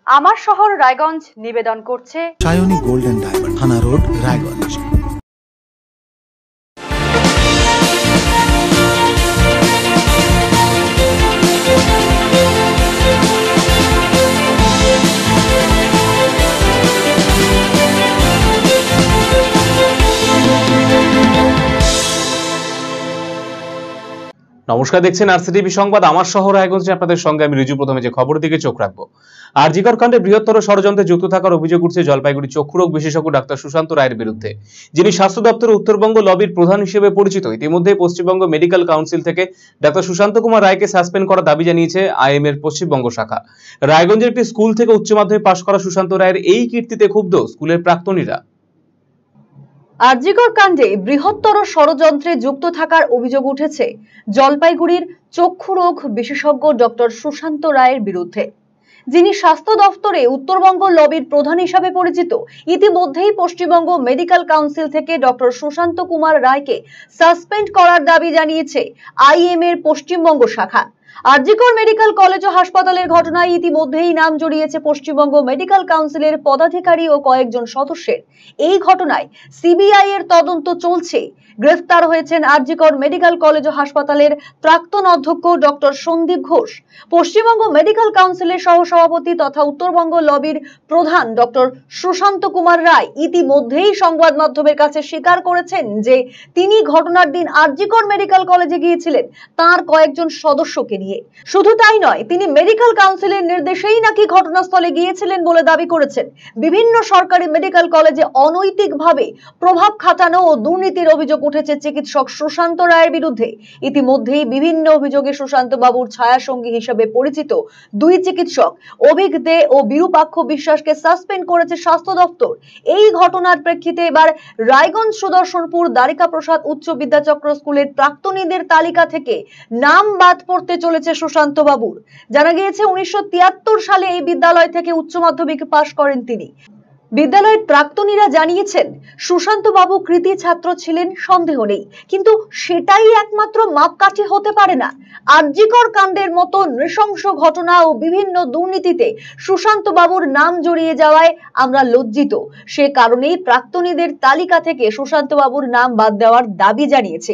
আমার শহর রায়গঞ্জ নিবেদন করছে সায়নী গোল্ড এন্ড ডায়মন্ড, থানা রোড, রায়গঞ্জ। নমস্কার, দেখছেন আরসিটিভি সংবাদ আমার শহর রায়গঞ্জে। আপনাদের সঙ্গে আমি রিজু। প্রথমে যে খবরের দিকে চোখ রাখবো। আরজিকর কাণ্ডে বৃহত্তর ষড়যন্ত্রে যুক্ত থাকার অভিযোগ উঠছে জলপাইগুড়ি চক্ষুরোগ বিশেষজ্ঞ ডাক্তার সুশান্ত রায়ের বিরুদ্ধে, যিনি স্বাস্থ্য দপ্তরের উত্তরবঙ্গ লবির প্রধান হিসেবে পরিচিত। ইতিমধ্যে পশ্চিমবঙ্গ মেডিকেল কাউন্সিল থেকে ডাক্তার সুশান্ত কুমার রায়কে সাসপেন্ড করার দাবি জানিয়েছে আইএম এর পশ্চিমবঙ্গ শাখা। রায়গঞ্জের একটি স্কুল থেকে উচ্চ মাধ্যমিক পাশ করা সুশান্ত রায়ের এই কীর্তিতে ক্ষুব্ধ স্কুলের প্রাক্তনীরা। আরজিকর কাণ্ডে বৃহত্তর ষড়যন্ত্রে যুক্ত থাকার অভিযোগ উঠেছে জলপাইগুড়ির চক্ষুরোগ বিশেষজ্ঞ ডক্টর সুশান্ত রায়ের বিরুদ্ধে, যিনি স্বাস্থ্য দফতরে উত্তরবঙ্গ লবির প্রধান হিসাবে পরিচিত। ইতিমধ্যেই পশ্চিমবঙ্গ মেডিকেল কাউন্সিল থেকে ডক্টর সুশান্ত কুমার রায়কে সাসপেন্ড করার দাবি জানিয়েছে আইএম এর পশ্চিমবঙ্গ শাখা। আরজিকর মেডিকেল কলেজ ও হাসপাতালের ঘটনায় ইতিমধ্যেই নাম জড়িয়েছে পশ্চিমবঙ্গ মেডিকেল কাউন্সিলের পদাধিকারী ও কয়েকজন সদস্যের। এই ঘটনায় সিবিআই এর তদন্ত চলছে। গ্রেফতার হয়েছেন আরজিকর মেডিকেল কলেজ ও হাসপাতালের প্রাক্তন অধ্যক্ষ ডক্টর সন্দীপ ঘোষ। পশ্চিমবঙ্গ মেডিকেল কাউন্সিলের সহসভাপতি তথা উত্তরবঙ্গ লবির প্রধান ডক্টর সুশান্ত কুমার রায় ইতিমধ্যেই সংবাদ মাধ্যমের কাছে স্বীকার করেছেন যে তিনি ঘটনার দিন আরজিকর মেডিকেল কলেজে গিয়েছিলেন তার কয়েকজন সদস্যকে নিয়ে। শুধু তাই নয়, তিনি মেডিকেল কাউন্সিলের নির্দেশেই নাকি ঘটনাস্থলে গিয়েছিলেন বলে দাবি করেছেন। বিভিন্ন সরকারি মেডিকেল কলেজে অনৈতিকভাবে প্রভাব খাটানো ও দুর্নীতির অভিযোগ উঠেছে চিকিৎসক সুশান্ত রায়ের বিরুদ্ধে। ইতিমধ্যেই বিভিন্ন অভিযোগে সুশান্ত বাবুর ছায়াসঙ্গী হিসেবে পরিচিত দুই চিকিৎসক অভিক দে ও বিরূপাক্ষ বিশ্বাসকে সাসপেন্ড করেছে স্বাস্থ্য দপ্তর। এই ঘটনার প্রেক্ষিতে এবার রায়গঞ্জ সুদর্শনপুর দ্বারিকা প্রসাদ উচ্চ বিদ্যাচক্র স্কুলের প্রাক্তনীদের তালিকা থেকে নাম বাদ পড়তে চলেছে সুশান্ত বাবুর। জানা গিয়েছে 1973 সালে এই বিদ্যালয় থেকে উচ্চ মাধ্যমিক পাশ করেন তিনি। বিদ্যালয়ের প্রাক্তনীরা জানিয়েছেন সুশান্ত বাবু কৃতী ছাত্র ছিলেন, সন্দেহ নেই, কিন্তু সেটাই একমাত্র মাপকাঠি হতে পারে না। আরজিকর কাণ্ডের মতো নৃশংস ঘটনা ও বিভিন্ন দুর্নীতিতে সুশান্ত বাবুর নাম জড়িয়ে যাওয়ায় আমরা লজ্জিত। সে কারণেই প্রাক্তনীদের তালিকা থেকে সুশান্ত বাবুর নাম বাদ দেওয়ার দাবি জানিয়েছে।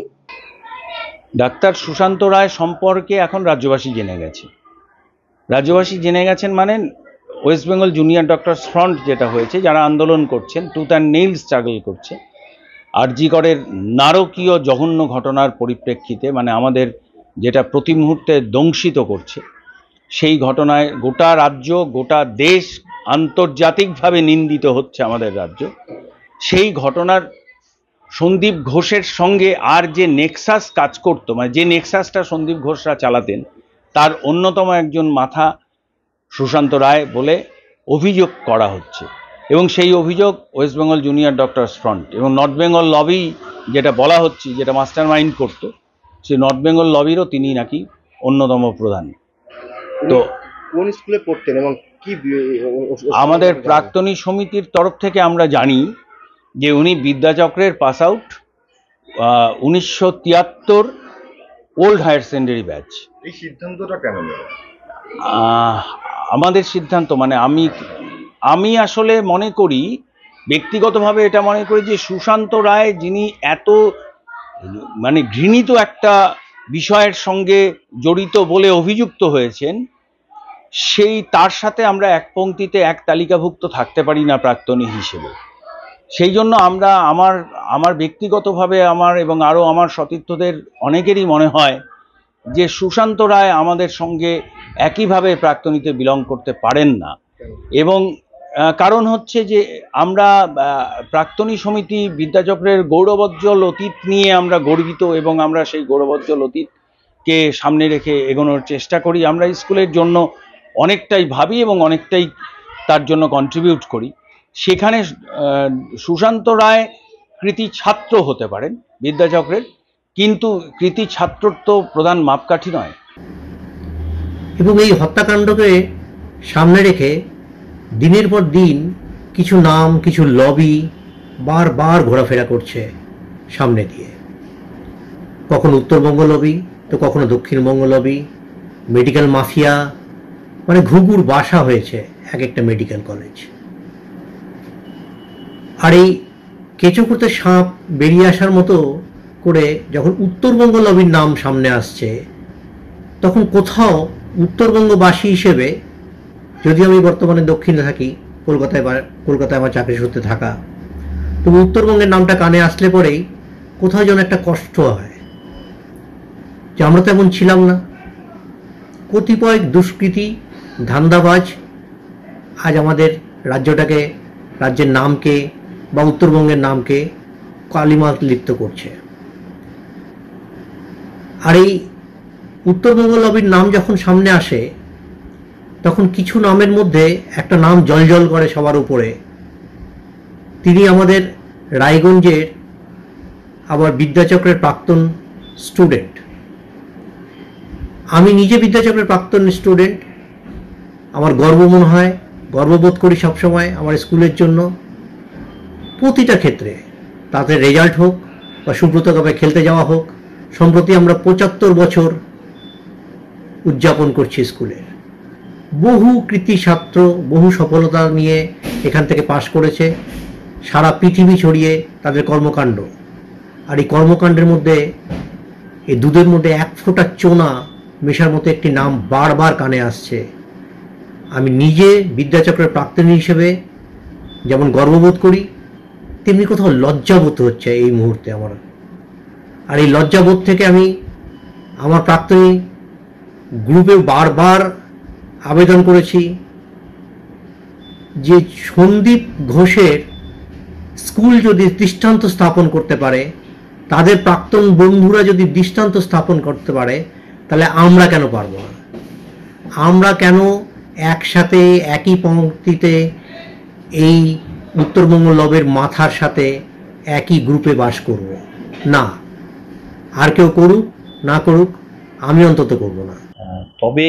ডাক্তার সুশান্ত রায় সম্পর্কে এখন রাজ্যবাসী জেনে গেছে। রাজ্যবাসী জেনে গেছেন মানে West Bengal junior doctors front যেটা হয়েছে, যারা আন্দোলন করছেন, টুথ অ্যান্ড নেইল স্ট্রাগল করছে আরজিকরের নারকীয় জঘন্য ঘটনার পরিপ্রেক্ষিতে, মানে আমাদের যেটা প্রতি মুহূর্তে দংশিত করছে, সেই ঘটনায় গোটা রাজ্য, গোটা দেশ আন্তর্জাতিকভাবে নিন্দিত হচ্ছে আমাদের রাজ্য। সেই ঘটনার সন্দীপ ঘোষের সঙ্গে আর যে নেক্সাস কাজ করতো, মানে যে নেক্সাসটা সন্দীপ ঘোষরা চালাতেন, তার অন্যতম একজন মাথা সুশান্ত রায় বলে অভিযোগ করা হচ্ছে। এবং সেই অভিযোগ West Bengal junior doctors front এবং নর্থ বেঙ্গল লবি যেটা বলা হচ্ছে, যেটা মাস্টার মাইন্ড করতো, সেই নর্থ বেঙ্গল লবিরও তিনি নাকি অন্যতম প্রধান। তো কোন স্কুলে পড়তেন এবং কি আমাদের প্রাক্তনী সমিতির তরফ থেকে আমরা জানি যে উনি বিদ্যাচক্রের pass out 1973 old higher secondary batch. এই সিদ্ধান্তটা কেন নেওয়া? আমাদের সিদ্ধান্ত মানে আমি আসলে মনে করি, ব্যক্তিগতভাবে এটা মনে করি যে সুশান্ত রায় যিনি এত মানে ঘৃণিত একটা বিষয়ের সঙ্গে জড়িত বলে অভিযুক্ত হয়েছেন, সেই তার সাথে আমরা এক পংক্তিতে এক তালিকাভুক্ত থাকতে পারি না প্রাক্তনী হিসেবে। সেই জন্য আমরা আমার ব্যক্তিগতভাবে আমার এবং আরও আমার সতীর্থদের অনেকেরই মনে হয় যে সুশান্ত রায় আমাদের সঙ্গে একইভাবে প্রাক্তনীতে বিলং করতে পারেন না। এবং কারণ হচ্ছে যে আমরা প্রাক্তনী সমিতি বিদ্যাচক্রের গৌরবোজ্জ্বল অতীত নিয়ে আমরা গর্বিত এবং আমরা সেই গৌরবোজ্জ্বল অতীতকে সামনে রেখে এগোনোর চেষ্টা করি। আমরা স্কুলের জন্য অনেকটাই ভাবি এবং অনেকটাই তার জন্য কন্ট্রিবিউট করি। সেখানে সুশান্ত রায় কৃতী ছাত্র হতে পারেন বিদ্যাচক্রের, কিন্তু কৃতী ছাত্রর তো প্রধান মাপকাঠি নয়। এবং এই হত্যাকাণ্ডকে সামনে রেখে দিনের পর দিন কিছু নাম, কিছু লবি বারবার ঘোরাফেরা করছে সামনে দিয়ে। কখনো উত্তরবঙ্গ লবি, তো কখনো দক্ষিণবঙ্গ লবি, মেডিকেল মাফিয়া, মানে ঘুঘুর বাসা হয়েছে এক একটা মেডিকেল কলেজ। আর এই কেঁচো করতে সাপ বেরিয়ে আসার মতো করে যখন উত্তরবঙ্গ লবির নাম সামনে আসছে, তখন কোথাও উত্তরবঙ্গবাসী হিসেবে, যদি আমি বর্তমানে দক্ষিণে থাকি, কলকাতায় আমার চাকরি সূত্রে থাকা, তবু উত্তরবঙ্গের নামটা কানে আসলে পরেই কোথাও যেন একটা কষ্ট হয় যে আমরা তো এমন ছিলাম না। কতিপয় দুষ্কৃতী ধান্দাবাজ আজ আমাদের রাজ্যটাকে, রাজ্যের নামকে বা উত্তরবঙ্গের নামকে কালিমা লিপ্ত করছে। আর এই উত্তরবঙ্গ লবির নাম যখন সামনে আসে, তখন কিছু নামের মধ্যে একটা নাম জলজল করে সবার উপরে। তিনি আমাদের রায়গঞ্জের আবার বিদ্যাচক্রের প্রাক্তন স্টুডেন্ট। আমি নিজে বিদ্যাচক্রের প্রাক্তন স্টুডেন্ট। আমার গর্ব মনে হয়, গর্ববোধ করি সবসময় আমার স্কুলের জন্য, প্রতিটা ক্ষেত্রে, তাতে রেজাল্ট হোক বা সুব্রত কাপে খেলতে যাওয়া হোক। সম্প্রতি আমরা 75 বছর উদযাপন করছি স্কুলের। বহু কৃতি ছাত্র বহু সফলতা নিয়ে এখান থেকে পাশ করেছে, সারা পৃথিবী ছড়িয়ে তাদের কর্মকাণ্ড। আর এই কর্মকাণ্ডের মধ্যে, এই দুধের মধ্যে এক ফোঁটা চোনা মেশার মতো একটি নাম বারবার কানে আসছে। আমি নিজে বিদ্যাচক্রের প্রাক্তনী হিসেবে যেমন গর্ববোধ করি, তেমনি কোথাও লজ্জাবোধ হচ্ছে এই মুহূর্তে আমার। আর এই লজ্জাবোধ থেকে আমি আমার প্রাক্তনী গ্রুপে বারবার আবেদন করেছি যে সন্দীপ ঘোষের স্কুল যদি দৃষ্টান্ত স্থাপন করতে পারে, তাদের প্রাক্তন বন্ধুরা যদি দৃষ্টান্ত স্থাপন করতে পারে, তাহলে আমরা কেন পারবো না? আমরা কেন একসাথে একই পংক্তিতে এই উত্তরবঙ্গ লবের মাথার সাথে একই গ্রুপে বাস করব না? আর কেউ করুক না করুক, আমি অন্তত করব না। তবে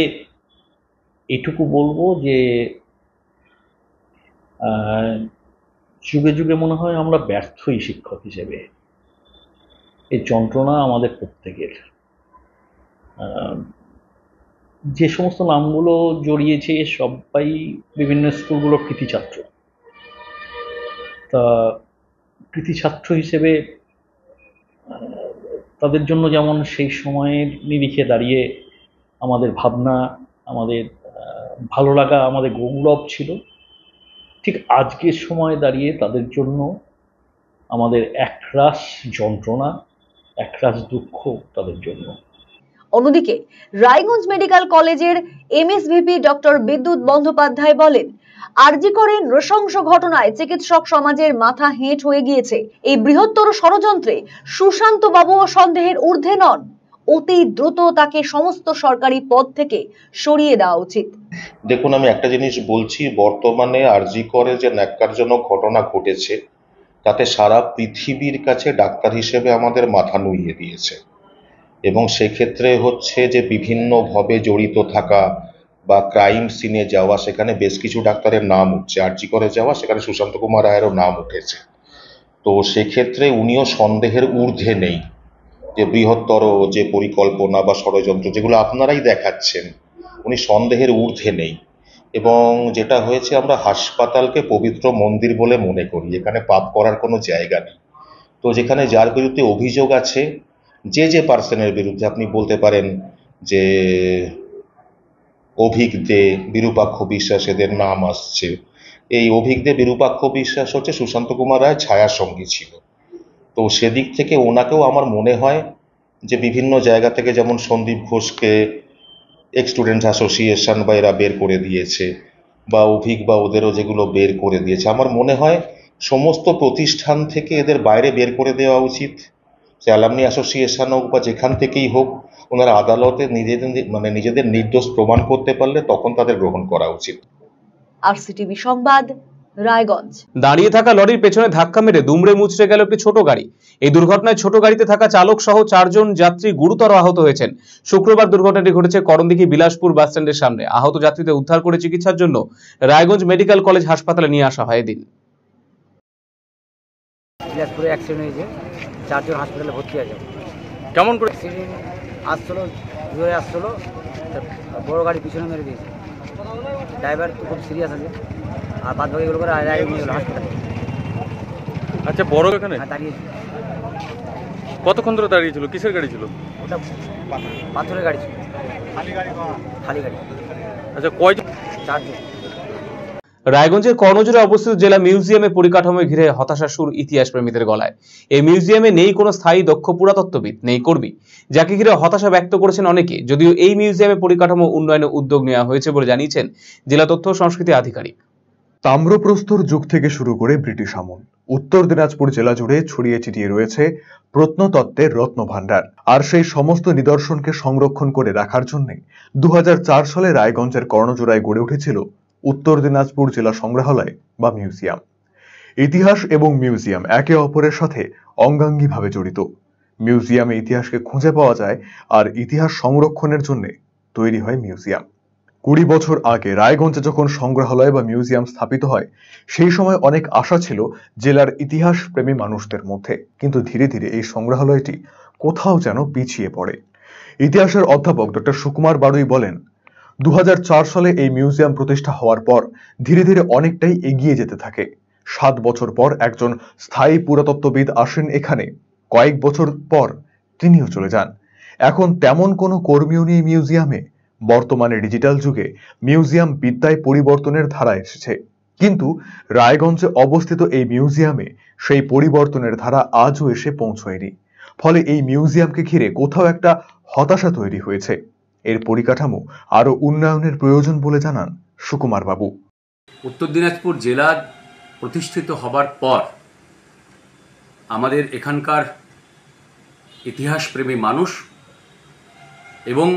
এটুকু বলবো যে যুগে যুগে মনে হয় আমরা ব্যর্থই শিক্ষক হিসেবে। এই যন্ত্রণা আমাদের প্রত্যেকের। যে সমস্ত নামগুলো জড়িয়েছে সবাই বিভিন্ন স্কুলগুলোর কৃতি ছাত্র। তা কৃতি ছাত্র হিসেবে তাদের জন্য যেমন সেই সময়ের নিরিখে দাঁড়িয়ে আমাদের ভাবনা, আমাদের ভালো লাগা, আমাদের গৌরব ছিল, ঠিক আজকের সময় দাঁড়িয়ে তাদের জন্য আমাদের একরাশ যন্ত্রণা, একরাশ দুঃখ তাদের জন্য। অন্যদিকে রায়গঞ্জ মেডিকেল কলেজের এমএসভিপি ডক্টর বিদ্যুৎ বন্দ্যোপাধ্যায় বলেন, আরজি করে নৃশংস ঘটনায় চিকিৎসক সমাজের মাথা হেঁট হয়ে গিয়েছে। এই বৃহত্তর ষড়যন্ত্রে সুশান্ত বাবুও সন্দেহের ঊর্ধ্বে নন। অতি দ্রুত তাকে সমস্ত সরকারি পদ থেকে সরিয়ে দেওয়া উচিত। দেখুন, আমি একটা জিনিস বলছি, বর্তমানে আরজি করে যে ন্যাক্কারজনক ঘটনা ঘটেছে, তাতে সারা পৃথিবীর কাছে ডাক্তার হিসেবে আমাদের মাথা নুইয়ে দিয়েছে। এবং সেক্ষেত্রে হচ্ছে যে বিভিন্নভাবে জড়িত থাকা বা ক্রাইম সিনে যাওয়া, সেখানে বেশ কিছু ডাক্তারের নাম উঠছে। আরজি করে যাওয়া, সেখানে সুশান্ত কুমার রায়েরও নাম উঠেছে। তো সেক্ষেত্রে উনিও সন্দেহের ঊর্ধ্বে নেই যে বৃহত্তর যে পরিকল্পনা বা ষড়যন্ত্র যেগুলো আপনারাই দেখাচ্ছেন, উনি সন্দেহের ঊর্ধ্বে নেই। এবং যেটা হয়েছে, আমরা হাসপাতালকে পবিত্র মন্দির বলে মনে করি, এখানে পাপ করার কোনো জায়গা নেই। তো যেখানে যার বিরুদ্ধে অভিযোগ আছে, যে পার্সনের বিরুদ্ধে, আপনি বলতে পারেন যে অভিক দে, বিরূপাক্ষ বিশ্বাস এদের নাম আসছে। এই অভিক দে, বিরূপাক্ষ বিশ্বাস হচ্ছে সুশান্ত কুমার রায় ছায়ার সঙ্গী ছিল। তো সেদিক থেকে ওনাকেও আমার মনে হয় যে বিভিন্ন জায়গা থেকে, যেমন সন্দীপ ঘোষকে এক্স স্টুডেন্টস অ্যাসোসিয়েশন বা এরা বের করে দিয়েছে, বা অভিক বা ওদেরও যেগুলো বের করে দিয়েছে, আমার মনে হয় সমস্ত প্রতিষ্ঠান থেকে এদের বাইরে বের করে দেওয়া উচিত। সে অ্যালামনি অ্যাসোসিয়েশন হোক বা যেখান থেকেই হোক, ওনারা আদালতে নিজেদের নির্দোষ প্রমাণ করতে পারলে তখন তাদের গ্রহণ করা উচিত। আরসিটিভি সংবাদ, রায়গঞ্জ। দাঁড়িয়ে থাকা লরির পেছনে ধাক্কা মেরে দুমড়ে মুচড়ে গেল একটি ছোট গাড়ি। এই দুর্ঘটনায় ছোট গাড়িতে থাকা চালক সহ 4 জন যাত্রী গুরুতর আহত হয়েছেন। শুক্রবার দুর্ঘটনাটি ঘটেছে করণদিঘি বিলাসপুর বাস স্ট্যান্ডের সামনে। আহত যাত্রীদের উদ্ধার করে চিকিৎসার জন্য রায়গঞ্জ মেডিকেল কলেজ হাসপাতালে নিয়ে আসা হয় এদিন। বিলাসপুরে অ্যাক্সিডেন্ট হয়েছে, 4 জন হাসপাতালে ভর্তি আছে। কেমন করে অ্যাক্সিডেন্ট আসছিল, জোরে আসছিল, বড় গাড়ি পিছনে মেরে দিয়েছে। ড্রাইভার তো খুব সিরিয়াস আছে, আর বাদ বাকিগুলো করে নিয়ে গেলো হাসপাতালে। আচ্ছা, বড় এখানে হ্যাঁ, দাঁড়িয়ে কতক্ষণ ধরে দাঁড়িয়েছিল? কিসের গাড়ি ছিল? ওটা পাথরের গাড়ি ছিল, খালি গাড়ি। আচ্ছা, কয়জন? 4 জন। রায়গঞ্জের কর্ণজোড়ে অবস্থিত জেলা মিউজিয়ামে পরিকাঠামো ঘিরে হতাশার সুর ইতিহাস প্রেমীদের গলায়। এই মিউজিয়ামে নেই কোনো স্থায়ী দক্ষ পুরাতত্ত্ববিদ, নেই কর্মী, যাকে ঘিরে হতাশা ব্যক্ত করেছেন অনেকে। যদিও এই মিউজিয়ামে পরিকাঠামো উন্নয়নে উদ্যোগ নেওয়া হয়েছে বলে জানিয়েছেন জেলা তথ্য ও সংস্কৃতি আধিকারিক। তাম্রপ্রস্তর যুগ থেকে শুরু করে ব্রিটিশ আমল, উত্তর দিনাজপুর জেলা জুড়ে ছড়িয়ে ছিটিয়ে রয়েছে প্রত্নতত্ত্বের রত্নভাণ্ডার। আর সেই সমস্ত নিদর্শনকে সংরক্ষণ করে রাখার জন্য 2004 সালে রায়গঞ্জের কর্ণজোড়ায় গড়ে উঠেছিল উত্তর দিনাজপুর জেলা সংগ্রহালয় বা মিউজিয়াম। ইতিহাস এবং মিউজিয়াম একে অপরের সাথে অঙ্গাঙ্গিভাবে জড়িত। মিউজিয়ামে ইতিহাসকে খুঁজে পাওয়া যায়, আর ইতিহাস সংরক্ষণের জন্য তৈরি হয় মিউজিয়াম। 20 বছর আগে রায়গঞ্জে যখন সংগ্রহালয় বা মিউজিয়াম স্থাপিত হয়, সেই সময় অনেক আশা ছিল জেলার ইতিহাস প্রেমী মানুষদের মধ্যে, কিন্তু ধীরে ধীরে এই সংগ্রহালয়টি কোথাও যেন পিছিয়ে পড়ে। ইতিহাসের অধ্যাপক ডক্টর সুকুমার বাড়ুই বলেন, 2004 সালে এই মিউজিয়াম প্রতিষ্ঠা হওয়ার পর ধীরে ধীরে অনেকটাই এগিয়ে যেতে থাকে। 7 বছর পর একজন স্থায়ী পুরাতত্ত্ববিদ আসেন এখানে, কয়েক বছর পর তিনিও চলে যান। এখন তেমন কোনো কর্মীও নেই মিউজিয়ামে। বর্তমানে ডিজিটাল যুগে মিউজিয়াম বিদ্যায় পরিবর্তনের ধারা এসেছে, কিন্তু রায়গঞ্জে অবস্থিত এই মিউজিয়ামে সেই পরিবর্তনের ধারা আজও এসে পৌঁছয়নি। ফলে এই মিউজিয়ামকে ঘিরে কোথাও একটা হতাশা তৈরি হয়েছে। এর পরিকাঠামো আরো উন্নয়নের প্রয়োজন বলে জানান সুকুমার বাবু। উত্তর দিনাজপুর জেলা প্রতিষ্ঠিত হবার পর আমাদের এখানকার ইতিহাসপ্রেমী মানুষ এবং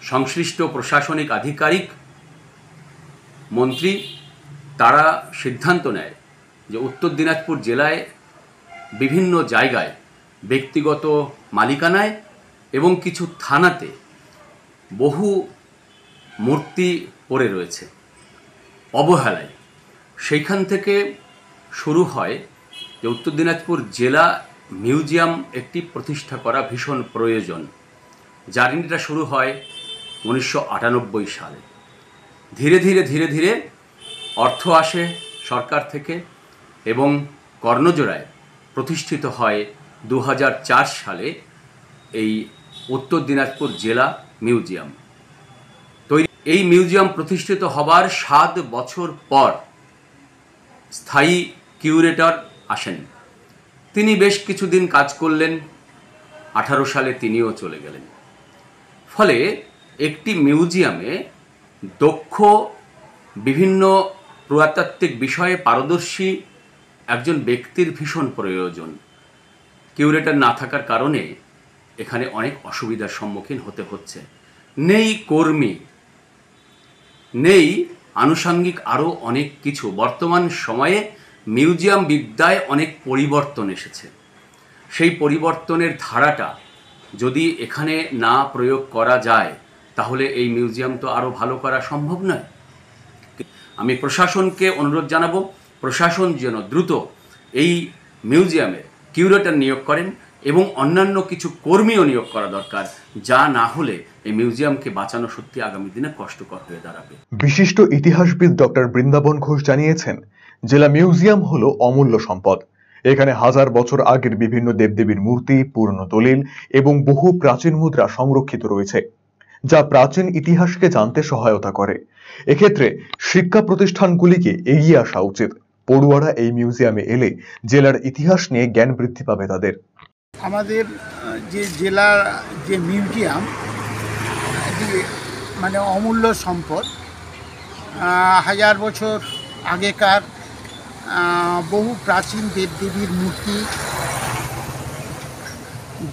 সংশ্লিষ্ট প্রশাসনিক আধিকারিক, মন্ত্রী, তারা সিদ্ধান্ত নেয় যে উত্তর দিনাজপুর জেলায় বিভিন্ন জায়গায় ব্যক্তিগত মালিকানায় এবং কিছু থানাতে বহু মূর্তি পড়ে রয়েছে অবহেলায়। সেইখান থেকে শুরু হয় যে উত্তর দিনাজপুর জেলা মিউজিয়াম একটি প্রতিষ্ঠা করা ভীষণ প্রয়োজন। জার্নিটা শুরু হয় 1998 সালে। ধীরে ধীরে অর্থ আসে সরকার থেকে এবং কর্ণজোড়ায় প্রতিষ্ঠিত হয় 2004 সালে এই উত্তর দিনাজপুর জেলা মিউজিয়াম। এই মিউজিয়াম প্রতিষ্ঠিত হবার 7 বছর পর স্থায়ী কিউরেটর আসেন। তিনি বেশ কিছুদিন কাজ করলেন, 18 সালে তিনিও চলে গেলেন। ফলে একটি মিউজিয়ামে দক্ষ, বিভিন্ন পুরাতাত্ত্বিক বিষয়ে পারদর্শী একজন ব্যক্তির ভীষণ প্রয়োজন। কিউরেটর না থাকার কারণে এখানে অনেক অসুবিধার সম্মুখীন হতে হচ্ছে। নেই কর্মী, নেই আনুষঙ্গিক আরও অনেক কিছু। বর্তমান সময়ে মিউজিয়াম বিদ্যায় অনেক পরিবর্তন এসেছে। সেই পরিবর্তনের ধারাটা যদি এখানে না প্রয়োগ করা যায়, তাহলে এই মিউজিয়াম তো আরও ভালো করা সম্ভব নয়। আমি প্রশাসনকে অনুরোধ জানাবো, প্রশাসন যেন দ্রুত এই মিউজিয়ামের কিউরেটর নিয়োগ করেন এবং অন্যান্য কিছু কর্মীও নিয়োগ করা দরকার। যা না হলে এই মিউজিয়ামকে বাঁচানো সত্যি আগামী দিনে কষ্টকর হয়ে দাঁড়াবে। বিশিষ্ট ইতিহাসবিদ ডক্টর বৃন্দাবন ঘোষ জানিয়েছেন, জেলা মিউজিয়াম হলো অমূল্য সম্পদ। এখানে হাজার বছর আগের বিভিন্ন দেবদেবীর মূর্তি, পুরনো দলিল এবং বহু প্রাচীন মুদ্রা সংরক্ষিত রয়েছে, যা প্রাচীন ইতিহাসকে জানতে সহায়তা করে। এক্ষেত্রে শিক্ষা প্রতিষ্ঠানগুলিকে এগিয়ে আসা উচিত। পড়ুয়ারা এই মিউজিয়ামে এলে জেলার ইতিহাস নিয়ে জ্ঞান বৃদ্ধি পাবে তাদের। আমাদের যে জেলার যে মিউজিয়াম, মানে অমূল্য সম্পদ, 1000 বছর আগেকার বহু প্রাচীন দেবদেবীর মূর্তি,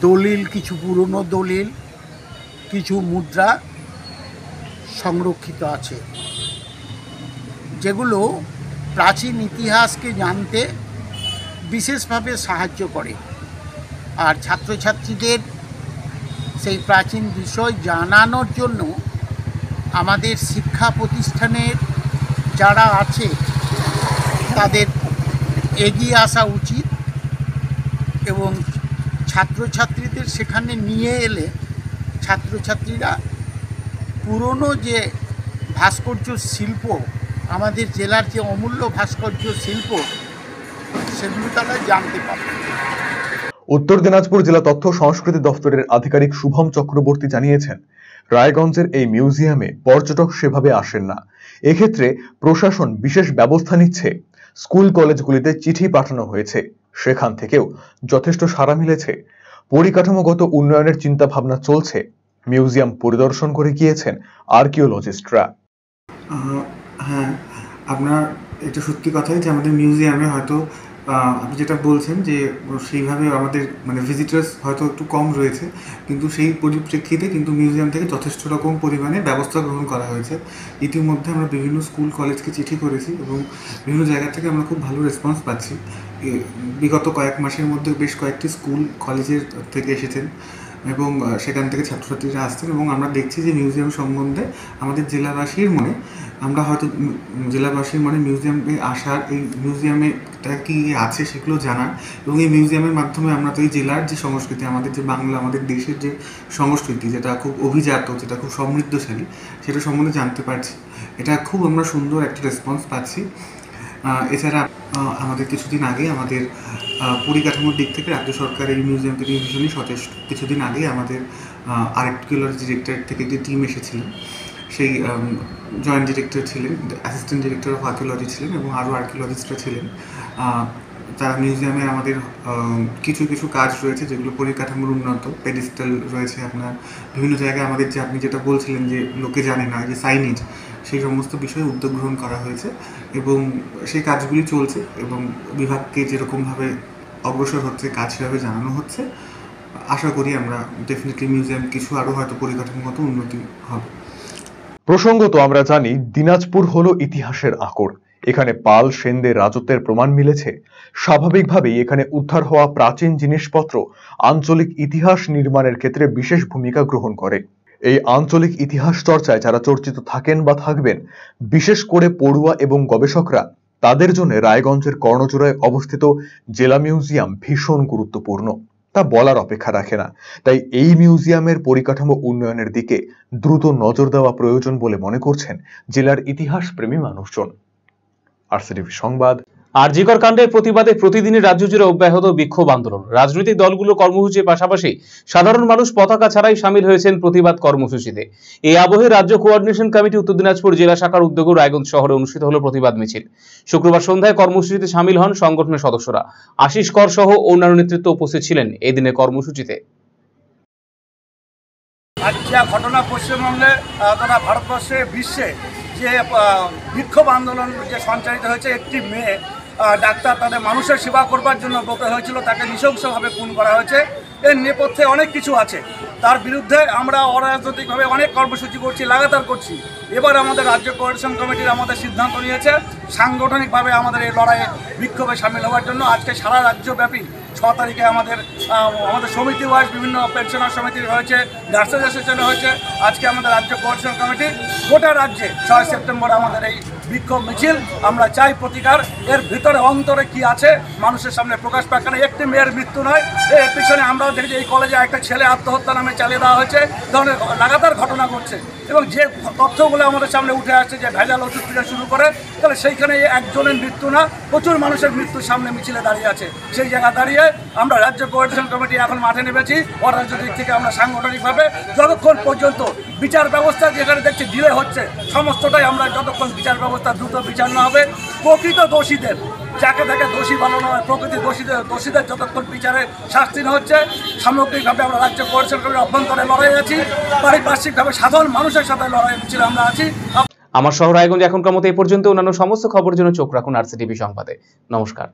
দলিল, কিছু পুরনো দলিল, কিছু মুদ্রা সংরক্ষিত আছে, যেগুলো প্রাচীন ইতিহাসকে জানতে বিশেষভাবে সাহায্য করে। আর ছাত্রছাত্রীদের সেই প্রাচীন বিষয় জানানোর জন্য আমাদের শিক্ষা প্রতিষ্ঠানের যারা আছে তাদের এগিয়ে আসা উচিত এবং ছাত্রছাত্রীদের সেখানে নিয়ে এলে ছাত্রছাত্রীরা পুরনো যে ভাস্কর্য শিল্প, আমাদের জেলার যে অমূল্য ভাস্কর্য শিল্প, সেগুলো তারা জানতে পারবে। উত্তর দিনাজপুর জেলা তথ্য সংস্কৃতি দপ্তরের আধিকারিক শুভম চক্রবর্তী জানিয়েছেন, রায়গঞ্জের এই মিউজিয়ামে পর্যটক সেভাবে আসেন না। এক্ষেত্রে প্রশাসন বিশেষ ব্যবস্থা নিচ্ছে। স্কুল কলেজগুলিতে চিঠি পাঠানো হয়েছে, সেখান থেকেও যথেষ্ট সাড়া মিলেছে। পরিকাঠামোগত উন্নয়নের চিন্তা ভাবনা চলছে। মিউজিয়াম পরিদর্শন করে গিয়েছেন আর্কিওলজিস্টরা। হ্যাঁ, আপনার এটা সত্যি কথাই যে আমাদের মিউজিয়ামে হয়তো আপনি যেটা বলছেন যে সেইভাবে আমাদের মানে ভিজিটার্স হয়তো একটু কম রয়েছে, কিন্তু সেই পরিপ্রেক্ষিতে কিন্তু মিউজিয়াম থেকে যথেষ্ট রকম পরিমাণে ব্যবস্থা গ্রহণ করা হয়েছে। ইতিমধ্যে আমরা বিভিন্ন স্কুল কলেজকে চিঠি করেছি এবং বিভিন্ন জায়গা থেকে আমরা খুব ভালো রেসপন্স পাচ্ছি। বিগত কয়েক মাসের মধ্যে বেশ কয়েকটি স্কুল কলেজের থেকে এসেছেন এবং সেখান থেকে ছাত্রছাত্রীরা আসছেন এবং আমরা দেখছি যে মিউজিয়াম সম্বন্ধে আমাদের জেলাবাসীর মনে, আমরা হয়তো জেলাবাসীর মনে মিউজিয়ামে আসার, এই মিউজিয়ামে কি আছে সেগুলো জানার এবং এই মিউজিয়ামের মাধ্যমে আমরা তো এই জেলার যে সংস্কৃতি, আমাদের যে বাংলা, আমাদের দেশের যে সংস্কৃতি যেটা খুব অভিজাত, যেটা খুব সমৃদ্ধশালী, সেটা সম্বন্ধে জানতে পারছি। এটা খুব আমরা সুন্দর একটা রেসপন্স পাচ্ছি। এছাড়া আমাদের কিছুদিন আগে আমাদের পরিকাঠামোর দিক থেকে রাজ্য সরকার এই মিউজিয়ামকে নিয়ে ভীষণই সচেষ্ট। কিছুদিন আগে আমাদের আর্কিওলজি ডিরেক্টরেট থেকে যে টিম এসেছিলেন, সেই জয়েন্ট ডিরেক্টর ছিলেন, অ্যাসিস্ট্যান্ট ডিরেক্টর অফ আর্কিওলজি ছিলেন এবং আরও আর্কিওলজিস্টরা ছিলেন। তারা মিউজিয়ামে আমাদের কিছু কিছু কাজ রয়েছে যেগুলো পরিকাঠামোর উন্নত, পেডিস্টাল রয়েছে, আপনার বিভিন্ন জায়গায় আমাদের যে আপনি যেটা বলছিলেন যে লোকে জানে না, যে সাইনেজ, সেই সমস্ত বিষয়ে উদ্যোগ গ্রহণ করা হয়েছে এবং সেই কাজগুলি চলছে এবং বিভাগকে যেরকমভাবে অগ্রসর হচ্ছে কাজ সেভাবে জানানো হচ্ছে। আশা করি আমরা ডেফিনেটলি মিউজিয়াম কিছু আরও হয়তো পরিকাঠামোগত উন্নতি হবে। প্রসঙ্গত আমরা জানি, দিনাজপুর হলো ইতিহাসের আকর। এখানে পাল সেনদের রাজত্বের প্রমাণ মিলেছে। স্বাভাবিকভাবেই এখানে উদ্ধার হওয়া প্রাচীন জিনিসপত্র আঞ্চলিক ইতিহাস নির্মাণের ক্ষেত্রে বিশেষ ভূমিকা গ্রহণ করে। এই আঞ্চলিক ইতিহাস চর্চায় যারা চর্চিত থাকেন বা থাকবেন, বিশেষ করে পড়ুয়া এবং গবেষকরা, তাদের জন্য রায়গঞ্জের কর্ণজোড়ায় অবস্থিত জেলা মিউজিয়াম ভীষণ গুরুত্বপূর্ণ। তা বলার অপেক্ষা রাখে না। তাই এই মিউজিয়ামের পরিকাঠামো উন্নয়নের দিকে দ্রুত নজর দেওয়া প্রয়োজন বলে মনে করছেন জেলার ইতিহাস প্রেমী মানুষজন। আরসিটিভি সংবাদ। আরজিকর কাণ্ডের প্রতিবাদে প্রতিদিনই রাজ্য জুড়ে অব্যাহত বিক্ষোভ আন্দোলন। রাজনৈতিক দলগুলো কর্মসূচির পাশাপাশি সাধারণ মানুষ পতাকা ছাড়াই সামিল হয়েছেন প্রতিবাদ কর্মসূচিতে। এই আবহে রাজ্য কোঅর্ডিনেশন কমিটি উত্তর দিনাজপুর জেলা শাখার উদ্যোগে রায়গঞ্জ শহরে অনুষ্ঠিত হলো প্রতিবাদ মিছিল। শুক্রবার সন্ধ্যায় কর্মসূচিতে সামিল হন সংগঠনের সদস্যরা। আশিস কর সহ অন্যান্য নেতৃত্ব উপস্থিত ছিলেন এই দিনের কর্মসূচিতে। আজ যা ঘটনা পশ্চিমবঙ্গে তথা ভারতবর্ষে, বিশ্বে যে বিক্ষোভ আন্দোলন যে সঞ্চালিত হয়েছে, একটি মেয়ে ডাক্তার তাদের মানুষের সেবা করবার জন্য ব্রত হয়েছিল, তাকে নৃশংসভাবে খুন করা হয়েছে। এর নেপথ্যে অনেক কিছু আছে। তার বিরুদ্ধে আমরা অরাজনৈতিকভাবে অনেক কর্মসূচি করছি, লাগাতার করছি। এবার আমাদের রাজ্য কোঅর্ডিনেশন কমিটির আমাদের সিদ্ধান্ত নিয়েছে সাংগঠনিকভাবে আমাদের এই লড়াইয়ে বিক্ষোভে সামিল হওয়ার জন্য। আজকে সারা রাজ্যব্যাপী 6 তারিখে আমাদের সমিতি ওয়াইজ বিভিন্ন পেনশনার সমিতি হয়েছে, নার্সেস অ্যাসোসিয়েশন হয়েছে। আজকে আমাদের রাজ্য কোঅর্ডিনেশন কমিটি গোটা রাজ্যে 6 সেপ্টেম্বর আমাদের এই বিক্ষোভ মিছিল। আমরা চাই প্রতিকার। এর ভিতরে অন্তরে কি আছে মানুষের সামনে প্রকাশ পাক। কারণ একটি মেয়ের মৃত্যু নয়, এর পিছনে আমরাও দেখি এই কলেজে একটা ছেলে আত্মহত্যা নামে চালিয়ে দেওয়া হয়েছে। ধরনের লাগাতার ঘটনা ঘটছে এবং যে তথ্যগুলো আমাদের সামনে উঠে আসছে, যে ভেজাল ওষুধ থেকে শুরু করে, তাহলে সেইখানে একজনের মৃত্যু না, প্রচুর মানুষের মৃত্যুর সামনে মিছিলে দাঁড়িয়ে আছে। সেই জায়গা দাঁড়িয়ে আমরা রাজ্য কোঅর্ডিনেশন কমিটি এখন মাঠে নেমেছি। অরাজনৈতিক থেকে আমরা সাংগঠনিকভাবে যতক্ষণ পর্যন্ত বিচার ব্যবস্থা যেখানে দেখছি ডিলে হচ্ছে, সমস্তটাই আমরা যতক্ষণ বিচার ব্যবস্থা দ্রুত বিচার না হবে, প্রকৃত দোষীদের, যাকে তাকে দোষী বানানো হয়, প্রকৃত দোষীদের যতক্ষণ বিচারে শাস্তি না হচ্ছে, সামগ্রিকভাবে আমরা রাজ্য কোঅর্ডিনেশন কমিটির অভ্যন্তরে লড়াই আছি। পারিপার্শ্বিকভাবে সাধারণ মানুষের সাথে লড়াই মিছিল আমরা আছি। আমার শহর রায়গঞ্জ এখনকার মতো এই পর্যন্ত। অন্যান্য সমস্ত খবরের জন্য চোখ রাখুন আরসিটিভি সংবাদে। নমস্কার।